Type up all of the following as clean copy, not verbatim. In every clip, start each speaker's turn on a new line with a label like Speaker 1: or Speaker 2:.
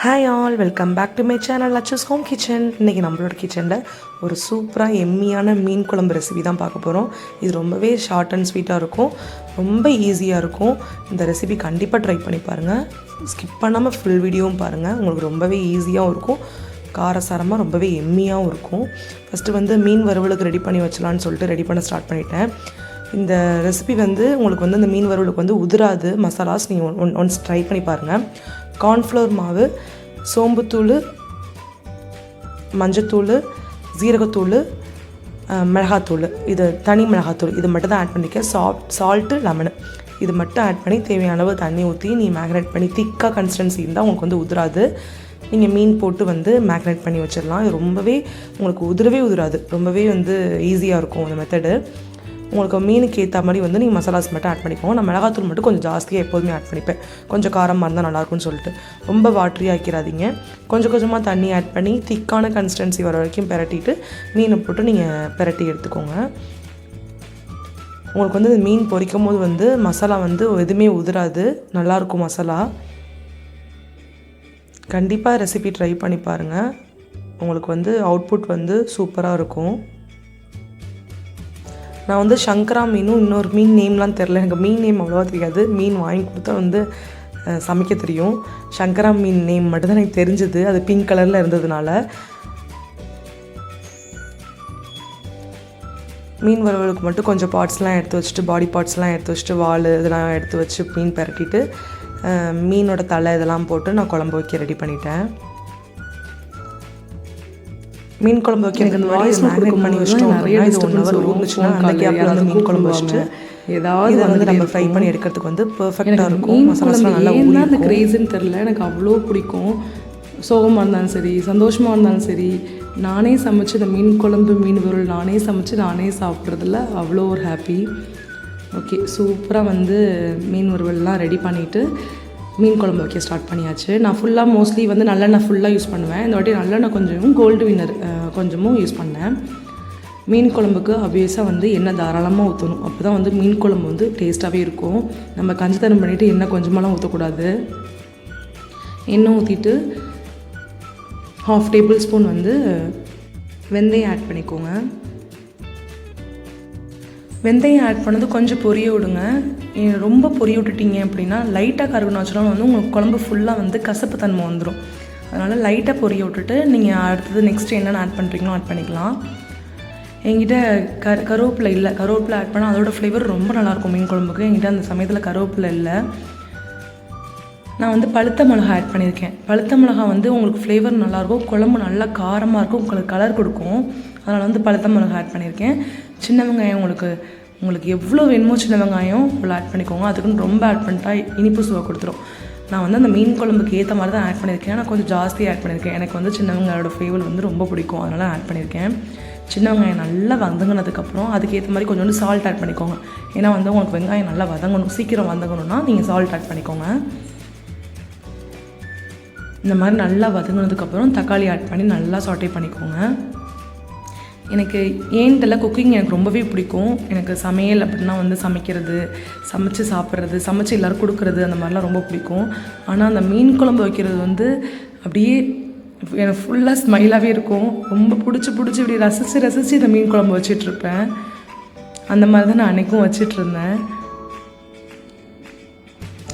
Speaker 1: Hi all, welcome back to my channel Latchu's home kitchen. இன்றைக்கி நம்மளோட கிச்சனில் ஒரு சூப்பராக எம்மியான மீன் குழம்பு ரெசிபி தான் பார்க்க போகிறோம். இது ரொம்பவே ஷார்ட் அண்ட் ஸ்வீட்டாக இருக்கும், ரொம்ப ஈஸியாக இருக்கும். இந்த ரெசிபி கண்டிப்பாக ட்ரை பண்ணி பாருங்கள். ஸ்கிப் பண்ணாமல் ஃபுல் வீடியோவும் பாருங்கள். உங்களுக்கு ரொம்பவே ஈஸியாகவும் இருக்கும், காரசாரமாக ரொம்பவே எம்மியாகவும் இருக்கும். ஃபஸ்ட்டு மீன் வறுவலுக்கு ரெடி பண்ணி வச்சலான்னு சொல்லிட்டு ரெடி பண்ண ஸ்டார்ட் பண்ணிட்டேன். இந்த ரெசிபி உங்களுக்கு இந்த மீன் வறுவலுக்கு உதிராது மசாலாஸ். நீங்கள் ஒன்ஸ் ட்ரை பண்ணி பாருங்கள். கார்ன்ஃப்ளவர் மாவு, சோம்புத்தூள், மஞ்சத்தூள், ஜீரகத்தூள், மிளகாத்தூள், இது தனி மிளகாத்தூள், இது மட்டும் தான் ஆட் பண்ணிக்க. சால்ட்டு, லெமனு இது மட்டும் ஆட் பண்ணி தேவையான அளவு தண்ணி ஊற்றி நீ மேக்னேட் பண்ணி திக்காக கன்சிஸ்டன்சி இருந்தால் உங்களுக்கு உதிராது. நீங்கள் மீன் போட்டு மேக்னேட் பண்ணி வச்சிடலாம். இது ரொம்பவே உங்களுக்கு உதிராது. ரொம்பவே ஈஸியாக இருக்கும் அந்த மெத்தடு. உங்களுக்கு மீனுக்கு ஏற்ற மாதிரி நீங்கள் மசாலாஸ் மட்டும் ஆட் பண்ணிக்கோங்க. நான் மிளகாத்தூள் மட்டும் கொஞ்சம் ஜாஸ்தியாக எப்போதுமே ஆட் பண்ணிப்பேன், கொஞ்சம் காரமாக இருந்தால் நல்லாயிருக்கும்னு சொல்லிட்டு. ரொம்ப வாட்டரியாக ஆக்கிடாதீங்க. கொஞ்சம் கொஞ்சமாக தண்ணி ஆட் பண்ணி திக்கான கன்சிஸ்டன்சி வர வரைக்கும் பிரட்டிட்டு மீனை போட்டு நீங்கள் பிரட்டி எடுத்துக்கோங்க. உங்களுக்கு இந்த மீன் பொரிக்கும் போது மசாலா எதுவுமே உதிராது, நல்லாயிருக்கும் மசாலா. கண்டிப்பாக ரெசிபி ட்ரை பண்ணி பாருங்கள். உங்களுக்கு அவுட்புட் சூப்பராக இருக்கும். நான் சங்கரா மீனும் இன்னொரு மீன் நேம்லாம் தெரில, எனக்கு மீன் நேம் அவ்வளோவா தெரியாது. மீன் வாங்கி கொடுத்தா சமைக்க தெரியும். சங்கரா மீன் நேம் மட்டும்தான் எனக்கு தெரிஞ்சது, அது பிங்க் கலரில் இருந்ததுனால. மீன் வறுவலுக்கு மட்டும் கொஞ்சம் பார்ட்ஸ்லாம் எடுத்து வச்சுட்டு, பாடி பார்ட்ஸ்லாம் எடுத்து வச்சுட்டு, வால் இதெல்லாம் எடுத்து வச்சு மீன் பரட்டிட்டு மீனோட தலை இதெல்லாம் போட்டு நான் குழம்பு வைக்க ரெடி பண்ணிட்டேன். மீன் குழம்பு வைக்க எனக்கு வாய்ஸ் மேக்னேட் பண்ணி வச்சுட்டோம். நிறைய இது 1 hour ஊறுச்சுன்னா அந்த கேப்பில் மீன் குழம்பு வச்சுட்டு ஏதாவது நம்ம ஃப்ரை பண்ணி எடுக்கிறதுக்கு பெர்ஃபெக்டாக இருக்கும். மசாலாஸ்லாம் நல்லா ஊறி இருக்கும்.
Speaker 2: அந்த கிரேஸுன்னு தெரில, எனக்கு அவ்வளோ பிடிக்கும். சோகமாக இருந்தாலும் சரி, சந்தோஷமாக இருந்தாலும் சரி, நானே சமைச்சு இந்த மீன் குழம்பு, மீன் வறுவல் நானே சமைச்சு நானே சாப்பிட்றதுல அவ்வளோ ஒரு ஹாப்பி. ஓகே, சூப்பராக மீன் வறுவல்லாம் ரெடி பண்ணிவிட்டு மீன் குழம்பு வைக்க ஸ்டார்ட் பண்ணியாச்சு. நான் ஃபுல்லாக மோஸ்ட்லி நல்லெண்ணெய் ஃபுல்லாக யூஸ் பண்ணுவேன். இந்த வாட்டி நல்லெண்ணெய் கொஞ்சமும் கோல்டு வின்னர் கொஞ்சமும் யூஸ் பண்ணேன். மீன் குழம்புக்கு ஆப்வியஸாக எண்ணெய் தாராளமாக ஊற்றணும். அப்போ தான் மீன் குழம்பு டேஸ்ட்டாகவே இருக்கும். நம்ம கஞ்சித்தனம் பண்ணிவிட்டு எண்ணெய் கொஞ்சமெல்லாம் ஊற்றக்கூடாது. எண்ணெய் ஊற்றிட்டு 1/2 டேபிள் ஸ்பூன் வெந்தயம் ஆட் பண்ணிக்கோங்க. வெந்தயம் ஆட் பண்ணது கொஞ்சம் பொரிய விடுங்க. ரொம்ப பொரிய விட்டுட்டிங்க அப்படின்னா லைட்டாக கருகுன்னு வச்சுனாலும் உங்களுக்கு குழம்பு ஃபுல்லாக கசப்பு தன்மை வந்துடும். அதனால் லைட்டாக பொரிய விட்டுட்டு நீங்கள் அடுத்தது நெக்ஸ்ட்டு என்னென்ன ஆட் பண்ணுறீங்களோ ஆட் பண்ணிக்கலாம். என்கிட்ட கருவேப்பிலை இல்லை, கருவேப்பிலை ஆட் பண்ணால் அதோடய ஃப்ளேவர் ரொம்ப நல்லாயிருக்கும் மீன் குழம்புக்கு. என்கிட்ட அந்த சமயத்தில் கருவேப்பிலை இல்லை. நான் பழுத்த மிளகா ஆட் பண்ணியிருக்கேன். பழுத்த மிளகா உங்களுக்கு ஃப்ளேவர் நல்லாயிருக்கும், குழம்பு நல்லா காரமாக இருக்கும், உங்களுக்கு கலர் கொடுக்கும். அதனால் பழுத்த மிளகா ஆட் பண்ணியிருக்கேன். சின்ன வெங்காயம் உங்களுக்கு எவ்வளோ வேணுமோ சின்ன வெங்காயம் இவ்வளோ ஆட் பண்ணிக்கோங்க. அதுக்குன்னு ரொம்ப ஆட் பண்ணிட்டா இனிப்பு சுவை கொடுத்துரும். நான் அந்த மீன் குழம்புக்கு ஏற்ற மாதிரி தான் ஆட் பண்ணியிருக்கேன். நான் கொஞ்சம் ஜாஸ்தியாக ஆட் பண்ணியிருக்கேன். எனக்கு சின்ன வெங்காயோட ஃப்ளேவர் ரொம்ப பிடிக்கும், அதனால் ஆட் பண்ணியிருக்கேன். சின்ன வெங்காயம் நல்லா வதங்கினதுக்கப்புறம் அதுக்கேற்ற மாதிரி கொஞ்சோண்டு சால்ட் ஆட் பண்ணிக்கோங்க. ஏன்னா உங்களுக்கு வெங்காயம் நல்லா வதங்கணும், சீக்கிரம் வதங்கணும்னா நீங்கள் சால்ட் ஆட் பண்ணிக்கோங்க. இந்த மாதிரி நல்லா வதங்கினதுக்கப்புறம் தக்காளி ஆட் பண்ணி நல்லா சாட்டே பண்ணிக்கோங்க. எனக்கு ஏன்ட்டல குக்கிங் எனக்கு ரொம்பவே பிடிக்கும். எனக்கு சமையல் அப்படின்னா சமைக்கிறது, சமைச்சு சாப்பிட்றது, சமைச்சு எல்லோரும் கொடுக்குறது, அந்த மாதிரிலாம் ரொம்ப பிடிக்கும். ஆனால் அந்த மீன் குழம்பு வைக்கிறது அப்படியே எனக்கு ஃபுல்லாக ஸ்மைலாகவே இருக்கும். ரொம்ப பிடிச்சி இப்படி ரசித்து இந்த மீன் குழம்பு வச்சிட்ருப்பேன். அந்த மாதிரி தான் நான் அன்றைக்கும் வச்சிட்ருந்தேன்.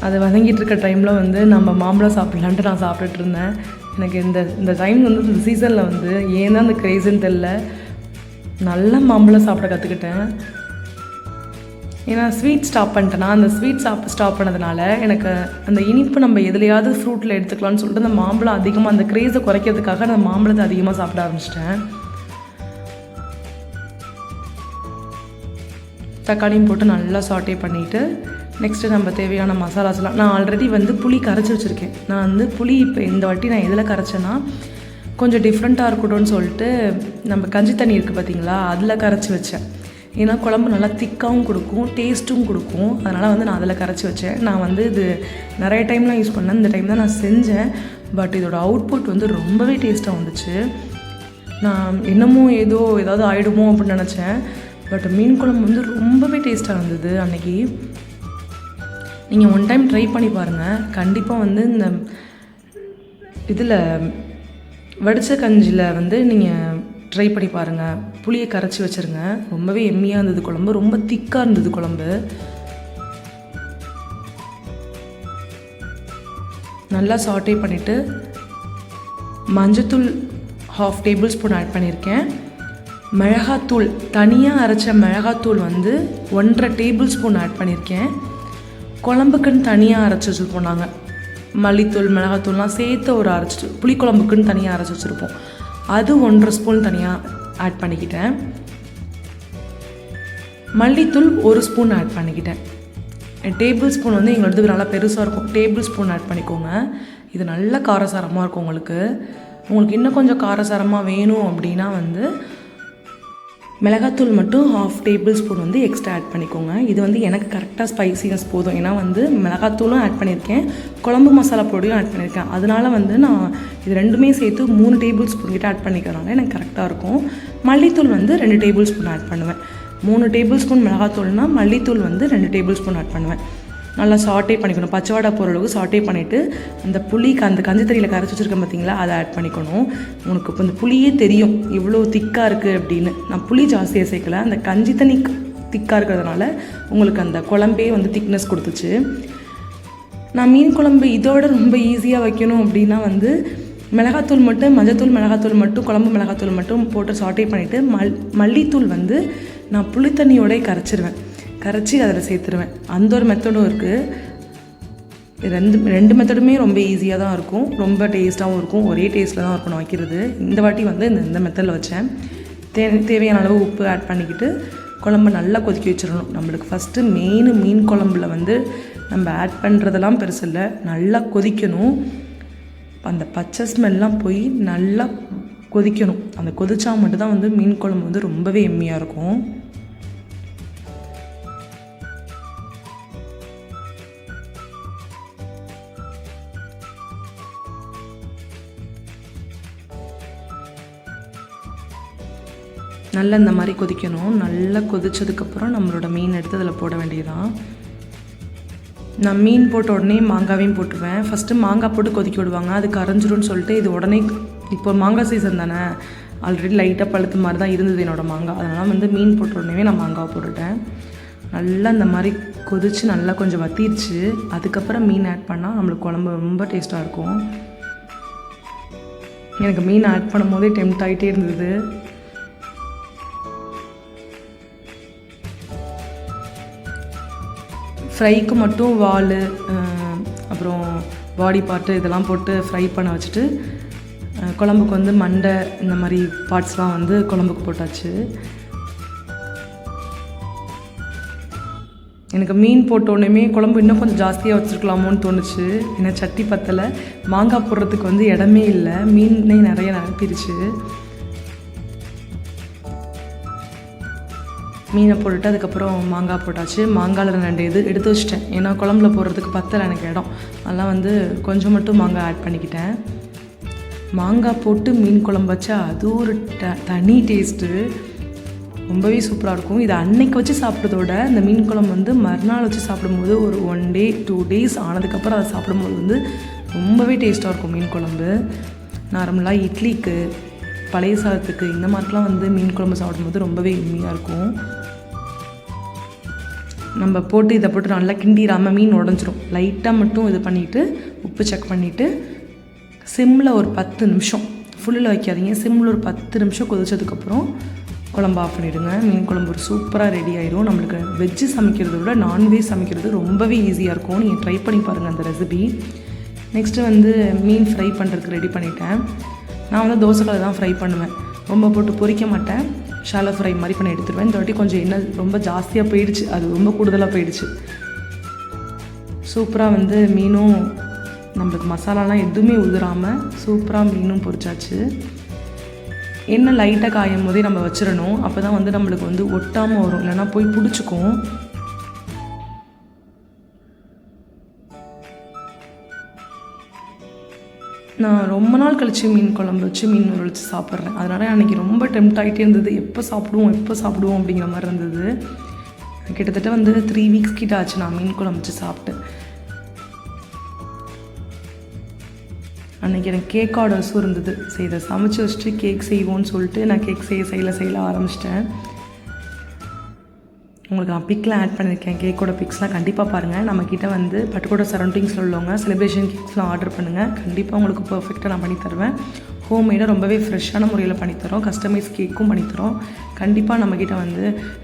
Speaker 2: அது வதங்கிட்டு இருக்க டைமில் நம்ம மாம்பழம் சாப்பிட்லான்ட்டு நான் சாப்பிட்டுட்டு இருந்தேன். எனக்கு இந்த டைம் இந்த சீசனில் ஏன் தான் அந்த க்ரேஸுன்னு தெரில, நல்லா மாம்பழம் சாப்பிட கற்றுக்கிட்டேன். ஏன்னா ஸ்வீட் ஸ்டாப் பண்ணிட்டேன்னா, அந்த ஸ்வீட் ஸ்டாப் பண்ணதுனால எனக்கு அந்த இனிப்பு நம்ம எதுலையாவது ஃப்ரூட்டில் எடுத்துக்கலாம்னு சொல்லிட்டு அந்த மாம்பழம் அதிகமாக அந்த க்ரேஸை குறைக்கிறதுக்காக நான் மாம்பழத்தை அதிகமாக சாப்பிட ஆரம்பிச்சிட்டேன். தக்காளியும் போட்டு நல்லா சாட்டே பண்ணிவிட்டு நெக்ஸ்ட்டு நம்ம தேவையான மசாலாஸ்லாம் நான் ஆல்ரெடி புளி கரைச்சி வச்சுருக்கேன். நான் புளி இப்போ இந்த வாட்டி நான் எதில் கரைச்சேன்னா கொஞ்சம் டிஃப்ரெண்ட்டாக இருக்கட்டும்னு சொல்லிட்டு நம்ம கஞ்சி தண்ணி இருக்குது பார்த்தீங்களா, அதில் கரைச்சி வச்சேன். ஏன்னா குழம்பு நல்லா திக்காகவும் கொடுக்கும், டேஸ்ட்டும் கொடுக்கும். அதனால் நான் அதில் கரைச்சி வச்சேன். நான் இது நிறைய டைம்லாம் யூஸ் பண்ணேன், இந்த டைம் தான் நான் செஞ்சேன். பட் இதோட அவுட்புட் ரொம்பவே டேஸ்ட்டாக வந்துச்சு. நான் ஏதாவது ஆகிடுமோ அப்படின்னு நினச்சேன். பட் மீன் குழம்பு ரொம்பவே டேஸ்ட்டாக இருந்தது அன்றைக்கி. நீங்கள் ஒன் டைம் ட்ரை பண்ணி பாருங்கள். கண்டிப்பாக இந்த இதில் வடித்த கஞ்சியில் வந்து நீங்கள் ட்ரை பண்ணி பாருங்கள். புளியை கரைச்சி வச்சுருங்க. ரொம்பவே எம்மியாக இருந்தது குழம்பு, ரொம்ப திக்காக இருந்தது குழம்பு. நல்லா சாட்டே பண்ணிவிட்டு மஞ்சத்தூள் 1/2 டேபிள் ஸ்பூன் ஆட் பண்ணியிருக்கேன். மிளகாத்தூள் தனியாக அரைச்ச மிளகாத்தூள் வந்து 1.5 டேபிள் ஸ்பூன் ஆட் பண்ணியிருக்கேன். குழம்புக்குன்னு தனியாக அரைச்சி வச்சுருப்போம் நாங்கள். மல்லித்தூள் மிளகாத்தூள்லாம் சேர்த்து ஒரு அரைச்சிட்டு புளிக்குழம்புக்குன்னு தனியாக அரைச்சி வச்சுருப்போம். அது 1.5 ஸ்பூன் தனியாக ஆட் பண்ணிக்கிட்டேன். மல்லித்தூள் 1 ஸ்பூன் ஆட் பண்ணிக்கிட்டேன். டேபிள் ஸ்பூன் வந்து எங்களோடது நல்லா பெருசாக இருக்கும். டேபிள் ஸ்பூன் ஆட் பண்ணிக்கோங்க. இது நல்ல காரசாரமாக இருக்கும். உங்களுக்கு இன்னும் கொஞ்சம் காரசாரமாக வேணும் அப்படின்னா வந்து மிளகாத்தூள் மட்டும் 1/2 டேபிள் ஸ்பூன் வந்து எக்ஸ்ட்ரா ஆட் பண்ணிக்கோங்க. இது வந்து எனக்கு கரெக்டாக ஸ்பைசினஸ் போதும். ஏன்னா வந்து மிளகாத்தூளும் ஆட் பண்ணியிருக்கேன், குழம்பு மசாலா பொடியும் ஆட் பண்ணியிருக்கேன். அதனால வந்து நான் இது ரெண்டுமே சேர்த்து 3 டேபிள் ஸ்பூன் கிட்ட ஆட் பண்ணிக்கிறதுனால எனக்கு கரெக்டாக இருக்கும். மல்லித்தூள் வந்து 2 டேபிள் ஸ்பூன் ஆட் பண்ணுவேன். 3 டேபிள் ஸ்பூன் மிளகாத்தூள்னா மல்லித்தூள் வந்து 2 டேபிள் ஸ்பூன் ஆட் பண்ணுவேன். நல்லா சாட்டே பண்ணிக்கணும். பச்சை வாடை போகிற அளவுக்கு சாட்டே பண்ணிவிட்டு அந்த அந்த கஞ்சி தண்ணியில் கரைச்சி வச்சுருக்கேன் பார்த்தீங்களா, அதை ஆட் பண்ணிக்கணும். உங்களுக்கு இப்போ இந்த புளியே தெரியும் இவ்வளோ திக்காக இருக்குது அப்படின்னு. நான் புளி ஜாஸ்தியாக சேர்க்கல, அந்த கஞ்சி தண்ணி திக்காக இருக்கிறதுனால உங்களுக்கு அந்த குழம்பே வந்து திக்னஸ் கொடுத்துச்சு. நான் மீன் குழம்பு இதோட ரொம்ப ஈஸியாக வைக்கணும் அப்படின்னா வந்து மிளகாத்தூள் மட்டும், மஞ்சத்தூள் மிளகாத்தூள் மட்டும், குழம்பு மிளகாத்தூள் மட்டும் போட்டு சாட்டே பண்ணிவிட்டு மல்லித்தூள் வந்து நான் புளித்தண்ணியோடய கரைச்சி அதில் சேர்த்துருவேன். அந்த ஒரு மெத்தடும் இருக்குது. ரெண்டு மெத்தடுமே ரொம்ப ஈஸியாக தான் இருக்கும், ரொம்ப டேஸ்ட்டாகவும் இருக்கும். ஒரே டேஸ்ட்டில் தான் இருக்கும் நான் வைக்கிறது. இந்த வாட்டி வந்து இந்த மெத்தடில் வச்சேன். தேவையான அளவு உப்பு ஆட் பண்ணிக்கிட்டு குழம்பு நல்லா கொதிக்க வச்சிடணும். நம்மளுக்கு ஃபஸ்ட்டு மீன் குழம்புல வந்து நம்ம ஆட் பண்ணுறதெல்லாம் பெருசு இல்லை, நல்லா கொதிக்கணும். அந்த பச்சை ஸ்மெல்லாம் போய் நல்லா கொதிக்கணும். அந்த கொதிச்சா மட்டும்தான் வந்து மீன் குழம்பு வந்து ரொம்பவே எம்மியாக இருக்கும். நல்லா இந்த மாதிரி கொதிக்கணும். நல்லா கொதிச்சதுக்கப்புறம் நம்மளோட மீன் எடுத்து அதில் போட வேண்டியதுதான். நான் மீன் போட்ட உடனே மாங்காவையும் போட்டுருவேன். ஃபஸ்ட்டு மாங்காய் போட்டு கொதிக்க விடுவாங்க, அது கரைஞ்சிரும்னு சொல்லிட்டு இது உடனே இப்போ மாங்காய் சீசன் தானே, ஆல்ரெடி லைட்டாக பழுத்து மாதிரி தான் இருந்தது என்னோடய மாங்காய். அதனால் வந்து மீன் போட்ட உடனே நான் மாங்காய் போட்டுட்டேன். நல்லா இந்த மாதிரி கொதித்து நல்லா கொஞ்சம் வத்திடுச்சு. அதுக்கப்புறம் மீன் ஆட் பண்ணால் நம்மளுக்கு குழம்பு ரொம்ப டேஸ்ட்டாக இருக்கும். எனக்கு மீன் ஆட் பண்ணும் போதே டெம்ட் ஆகிட்டே இருந்தது. ஃப்ரைக்கு மட்டும் வால் அப்புறம் பாடி பார்ட்டு இதெல்லாம் போட்டு ஃப்ரை பண்ண வச்சுட்டு குழம்புக்கு வந்து மண்டை இந்த மாதிரி பார்ட்ஸ்லாம் வந்து குழம்புக்கு போட்டாச்சு. எனக்கு மீன் போட்டோடனே குழம்பு இன்னும் கொஞ்சம் ஜாஸ்தியாக வச்சுருக்கலாமோன்னு தோணுச்சு. ஏன்னா சட்டி பத்தலை, மாங்காய் போடுறதுக்கு வந்து இடமே இல்லை, மீனே நிறைய நிரப்பிடுச்சு. மீனை போட்டுட்டு அதுக்கப்புறம் மாங்காய் போட்டாச்சு. மாங்காயில் 2 இது எடுத்து வச்சிட்டேன், ஏன்னா குழம்புல போடுறதுக்கு பத்தலை எனக்கு இடம். அதெல்லாம் வந்து கொஞ்சம் மட்டும் மாங்காய் ஆட் பண்ணிக்கிட்டேன். மாங்காய் போட்டு மீன் குழம்பு வச்சா அது ஒரு தனி டேஸ்ட்டு, ரொம்பவே சூப்பராக இருக்கும். இதை அன்னைக்கு வச்சு சாப்பிட்றதோட இந்த மீன் குழம்பு வந்து மறுநாள் வச்சு சாப்பிடும்போது ஒரு 1 டே 2 டேஸ் ஆனதுக்கப்புறம் அதை சாப்பிடும்போது வந்து ரொம்பவே டேஸ்ட்டாக இருக்கும் மீன் குழம்பு. நார்மலாக இட்லிக்கு, பழைய சாதத்துக்கு இந்த மாதிரிலாம் வந்து மீன் குழம்பு சாப்பிடும்போது ரொம்பவே எம்மியாக இருக்கும். நம்ம போட்டு இதை போட்டு நல்லா கிண்டிடாமல் மீன் உடஞ்சிரும். லைட்டாக மட்டும் இது பண்ணிவிட்டு உப்பு செக் பண்ணிவிட்டு சிம்மில் ஒரு 10 நிமிஷம், ஃபுல்லில் வைக்காதீங்க, சிம்மில் ஒரு 10 நிமிஷம் கொதிச்சதுக்கப்புறம் குழம்பு ஆஃப் பண்ணிவிடுங்க. மீன் குழம்பு ஒரு சூப்பராக ரெடி ஆயிடும். நம்மளுக்கு வெஜ்ஜு சமைக்கிறத விட நான்வெஜ் சமைக்கிறது ரொம்பவே ஈஸியாக இருக்கும். நீங்கள் ட்ரை பண்ணி பாருங்கள் அந்த ரெசிபி. நெக்ஸ்ட்டு வந்து மீன் ஃப்ரை பண்ணுறதுக்கு ரெடி பண்ணிட்டேன். நான் வந்து தோசைக்கல்ல தான் ஃப்ரை பண்ணுவேன், ரொம்ப போட்டு பொரிக்க மாட்டேன். ஷாலோ ஃப்ரை மாதிரி பண்ணி எடுத்துடுவேன். இந்த வாட்டி கொஞ்சம் எண்ணெய் ரொம்ப ஜாஸ்தியாக போயிடுச்சு, அது ரொம்ப கூடுதலாக போயிடுச்சு. சூப்பராக வந்து மீனும் நம்மளுக்கு மசாலாலாம் எதுவுமே உதிராமல் சூப்பராக மீனும் பொரிச்சாச்சு. எண்ணெய் லைட்டாக காயும் போதே நம்ம வச்சிடணும், அப்போ தான் வந்து நம்மளுக்கு வந்து ஒட்டாமல் வரும், இல்லைன்னா போய் பிடிச்சிக்கும். நான் ரொம்ப நாள் கழித்து மீன் குழம்பு வச்சு மீன் வச்சு சாப்பிட்றேன். அதனால் அன்றைக்கி ரொம்ப டெம்ட் ஆகிட்டே இருந்தது, எப்போ சாப்பிடுவோம் அப்படிங்கிற மாதிரி இருந்தது. கிட்டத்தட்ட வந்து 3 வீக்ஸ் கிட்ட ஆச்சு நான் மீன் குழம்பு வச்சு சாப்பிட்டு. அன்றைக்கி எனக்கு கேக் ஆர்டர்ஸும் இருந்தது. சரி இதை சமைச்சு வச்சுட்டு கேக் செய்வோன்னு சொல்லிட்டு நான் கேக் செய்ய ஆரம்பிச்சிட்டேன். உங்களுக்கு நான் பிக்லாம் ஆட் பண்ணியிருக்கேன். கேக்கோட பிக்ஸ்லாம் கண்டிப்பாக பாருங்கள். நம்மக்கிட்ட வந்து பட்டுக்கோட்டை சரௌண்டிங்ஸில் உள்ளவங்க செலிப்ரேஷன் கேக்ஸ்லாம் ஆர்டர் பண்ணுங்கள். கண்டிப்பாக உங்களுக்கு பர்ஃபெக்டாக நான் பண்ணி தருவேன். ஹோம்மேடாக ரொம்பவே ஃப்ரெஷ்ஷான முறையில் பண்ணித்தரோம். கஸ்டமைஸ் கேக்கும் பண்ணித்தரோம். கண்டிப்பாக நம்மக்கிட்ட வந்து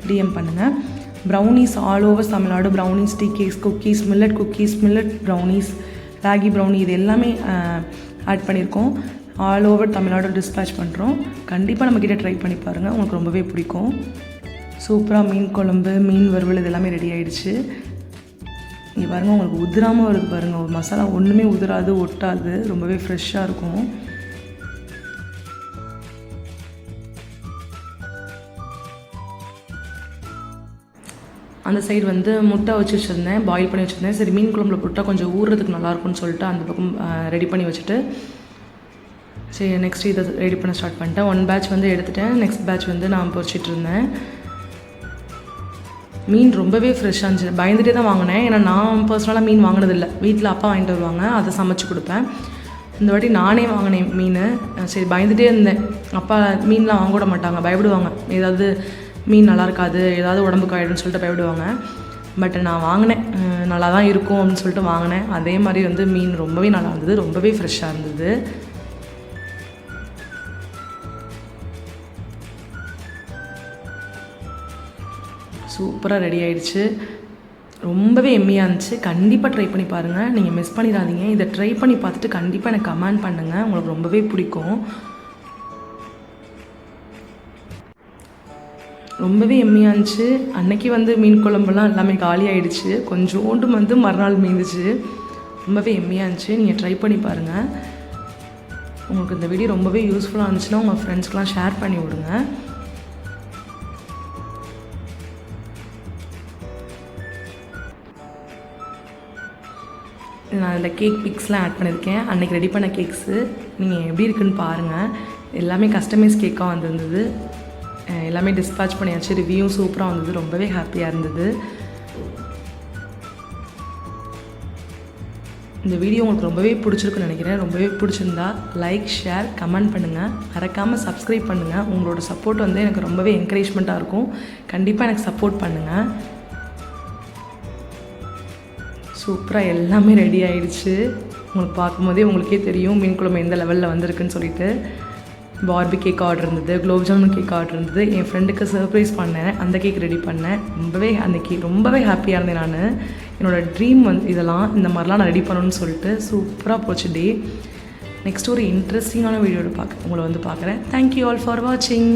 Speaker 2: டிஎம் பண்ணுங்கள். Brownies all over Tamil Nadu, brownies, tea cakes, cookies, millet brownies, ragi brownie, இது எல்லாமே ஆட் பண்ணியிருக்கோம். ஆல் ஓவர் தமிழ்நாடு டிஸ்பேச் பண்ணுறோம். கண்டிப்பாக நம்மக்கிட்ட ட்ரை பண்ணி பாருங்கள், உங்களுக்கு ரொம்பவே பிடிக்கும். சூப்பராக மீன் குழம்பு, மீன் வறுவல் இது எல்லாமே ரெடி ஆகிடுச்சு. இங்கே பாருங்கள், உங்களுக்கு உதிராமல் வருது பாருங்கள். ஒரு மசாலா ஒன்றுமே உதிராது, ஒட்டாது, ரொம்பவே ஃப்ரெஷ்ஷாக இருக்கும். அந்த சைடு வந்து முட்டை வச்சு வச்சுருந்தேன், பாயில் பண்ணி வச்சுருந்தேன். சரி மீன் குழம்புல போட்டால் கொஞ்சம் ஊறுறதுக்கு நல்லாயிருக்கும்னு சொல்லிட்டு அந்த பக்கம் ரெடி பண்ணி வச்சுட்டு சரி நெக்ஸ்ட் இதை ரெடி பண்ண ஸ்டார்ட் பண்ணிட்டேன். 1 பேட்ச் வந்து எடுத்துட்டேன். நெக்ஸ்ட் பேட்ச் வந்து நான் பொரிச்சிட்டு இருந்தேன். மீன் ரொம்பவே ஃப்ரெஷ்ஷாக இருந்துச்சு. பயந்துகிட்டே தான் வாங்கினேன். ஏன்னா நான் பர்சனலாக மீன் வாங்கினதில்லை. வீட்டில் அப்பா வாங்கிட்டு வருவாங்க, அதை சமைச்சு கொடுப்பேன். இந்த வாட்டி நானே வாங்கினேன் மீன். சரி பயந்துகிட்டே இருந்தேன். அப்பா மீன்லாம் வாங்க விட மாட்டாங்க, பயப்படுவாங்க. ஏதாவது மீன் நல்லா இருக்காது, ஏதாவது உடம்புக்கு ஆகிடும்னு சொல்லிட்டு பயப்படுவாங்க. பட் நான் வாங்கினேன், நல்லா தான் இருக்கும் அப்படின்னு சொல்லிட்டு வாங்கினேன். அதே மாதிரி வந்து மீன் ரொம்பவே நல்லா இருந்தது, ரொம்பவே ஃப்ரெஷ்ஷாக இருந்தது. சூப்பராக ரெடி ஆகிடுச்சு. ரொம்பவே எம்மியாக இருந்துச்சு. கண்டிப்பாக ட்ரை பண்ணி பாருங்கள், நீங்கள் மிஸ் பண்ணிடாதீங்க. இதை ட்ரை பண்ணி பார்த்துட்டு கண்டிப்பாக எனக்கு கமெண்ட் பண்ணுங்கள், உங்களுக்கு ரொம்பவே பிடிக்கும். ரொம்பவே எம்மியாக இருந்துச்சு. அன்றைக்கி வந்து மீன் குழம்புலாம் எல்லாமே காலி ஆகிடுச்சு. கொஞ்சோண்டு வந்து மறுநாள் மீந்துச்சு. ரொம்பவே எம்மியாக இருந்துச்சு. நீங்கள் ட்ரை பண்ணி பாருங்கள். உங்களுக்கு இந்த வீடியோ ரொம்பவே யூஸ்ஃபுல்லாக இருந்துச்சுன்னா உங்கள் ஃப்ரெண்ட்ஸ்க்கெலாம் ஷேர் பண்ணி விடுங்க. நான் இந்த கேக் பிக்ஸ்லாம் ஆட் பண்ணியிருக்கேன். அன்றைக்கி ரெடி பண்ண கேக்ஸு நீங்கள் எப்படி இருக்குன்னு பாருங்கள். எல்லாமே கஸ்டமைஸ் கேக்காக வந்திருந்தது. எல்லாமே டிஸ்பேச் பண்ணியாச்சு. ரிவ்யூவும் சூப்பராக வந்தது. ரொம்பவே ஹாப்பியாக இருந்தது. இந்த வீடியோ உங்களுக்கு ரொம்பவே பிடிச்சிருக்குன்னு நினைக்கிறேன். ரொம்பவே பிடிச்சிருந்தா லைக், ஷேர், கமெண்ட் பண்ணுங்கள். மறக்காமல் சப்ஸ்கிரைப் பண்ணுங்கள். உங்களோட சப்போர்ட் வந்து எனக்கு ரொம்பவே என்கரேஜ்மெண்ட்டாக இருக்கும். கண்டிப்பாக எனக்கு சப்போர்ட் பண்ணுங்கள். சூப்பராக எல்லாமே ரெடி ஆகிடுச்சு. உங்களுக்கு பார்க்கும்போதே உங்களுக்கே தெரியும் மீன் குழம்பு எந்த லெவலில் வந்திருக்குன்னு சொல்லிட்டு. பார்பி கேக் ஆர்டர் இருந்தது, குலோப் ஜாமுன் கேக் ஆர்டர் இருந்தது. என் ஃப்ரெண்டுக்கு சர்ப்ரைஸ் பண்ணேன், அந்த கேக் ரெடி பண்ணேன். அன்றைக்கி ரொம்பவே ஹாப்பியாக இருந்தேன். நான் என்னோடய ட்ரீம் வந்து இதெல்லாம் இந்த மாதிரிலாம் நான் ரெடி பண்ணணும்னு சொல்லிட்டு சூப்பராக போச்சு டே. நெக்ஸ்ட் ஒரு இன்ட்ரெஸ்டிங்கான வீடியோட உங்களை வந்து பார்க்குறேன். தேங்க்யூ ஆல் ஃபார் வாட்சிங்.